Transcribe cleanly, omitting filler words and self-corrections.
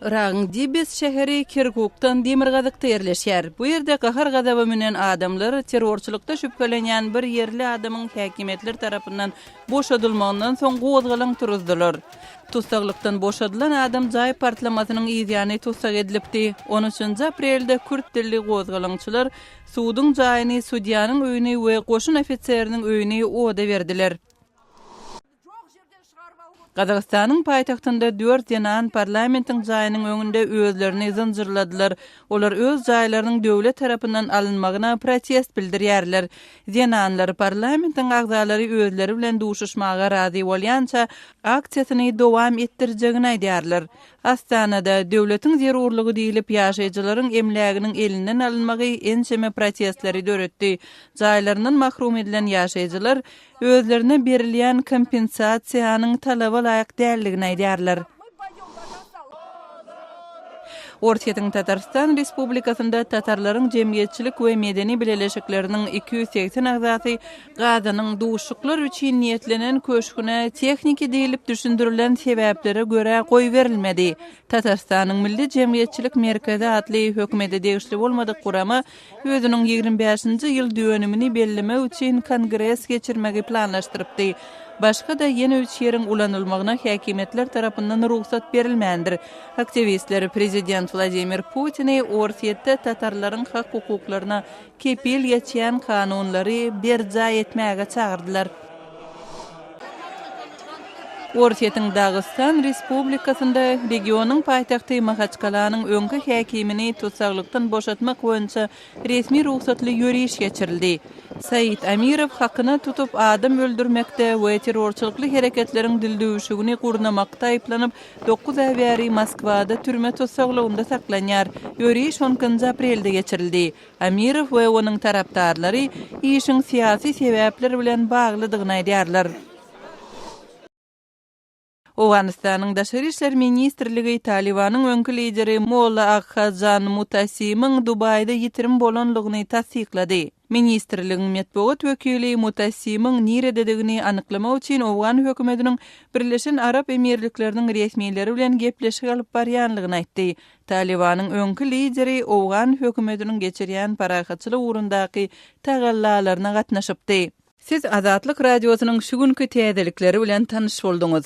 Iraq'ın Dibes şehri Kirkuk'tan Demirgazykda yerleşýär. Bu ýerde gahar gazaby menen adamlar terrorçylykda şüphelenýän bir yerli adamyň häkimetler tarapyndan boşadylmagyndan soň gozgalan turuzdylar. Tutsaqlykdan boşadylan adam jaý partlamasynyň ýa-ni tutsak edilipdi. 13 aprelde Kürt dilli gozgalançylar suwdyň jaýyny sudiýanyň öýüne we goşun ofitseriniň öýüne oda berdiler. Qazaqstanyň paýtagtynda 4 ýanan parlamentiň jaýynyň öňünde özlerini zynjyrladylar. Olar öz jaýlarynyň döwlet tarapyndan alynmagyna protest bildirýärler. Ýananlar parlamentiň agzalary özleri bilen duşuşmaga razy bolýança aksiýasyny dowam etdirjegini aýdýarlar. Astanada döwletiň zerurlygy diýilip ýaşaýjylaryň emläginiň elinden alynmagy ençeme protestleri döretdi. Jaýlarynyň mahrum edilen ýaşaýjylar özlerine berilýän kompensasiýanyň talaba laýyk däldigini aýdýarlar. Ortiýetiň Tatarstan Respublikasynda tatarlaryň jemgyýetçilik we medeni bileleşikleriniň 280 agzasy Gazanyň duşuklar üçin niýetlenen köşküne tekniki diýilip düşündirilen sebäplere göre goý berilmedi. Tatarstanyň Milli Jemgyýetçilik Merkezi adly hökümete degişli bolmadyk gurama özüniň 25-nji ýyl dönümini bellemek üçin kongres geçirmegi planlaşdyrypdy. Başga da ýene 3 ýeriň ulanylmagyna häkimetler tarapyndan ruhsat berilmändir. Aktivistler prezident Vladimir Putin'i Ortiýetde tatarlaryň hak hukuklaryna kepil ýetýän kanunlary berja etmäge çagyrdylar. Ortiýetiň Dagestan Respublikasynda regionyň paýtagty Mahaçkalanyň öňki häkimini tutsaklykdan boşatmak boýunça resmi ruhsatly ýöriş geçirildi. Said Amirov hakyna tutup adam öldürmekde we terrorçylykly hereketleriň dildöwüşigini gurnamakda aýplanyp 9 ay bäri Moskwada türme tutsaklygyna saklanýar. Ýöriş 10 aprelde geçirildi. Amirov we onuň tarapdarlary işiň syýasy sebäpler bilen baglydygyny aýdýarlar. Awganistanyň Daşary işler ministrligi Talibanyň öňkü lideri Molla Aghajan Mutasimyň Dubaýda ýitirim bolanlygyny tasdiklady. Ministrligiň medeniýet wekili Mutasimyň nirededigini anyklamak üçin Awgan hökümetiniň Birleşen Arap Emirlikleriniň resmiýetleri bilen gepleşik alyp barýanlygyny aýtdy. Talibanyň öňkü lideri Awgan hökümetiniň geçirýän parahatçylyk ugrundaky tagallalaryna gatnaşypdy. Siz Azatlyk radiosynyň şu günkü täzelikleri bilen tanyş bolduňuz.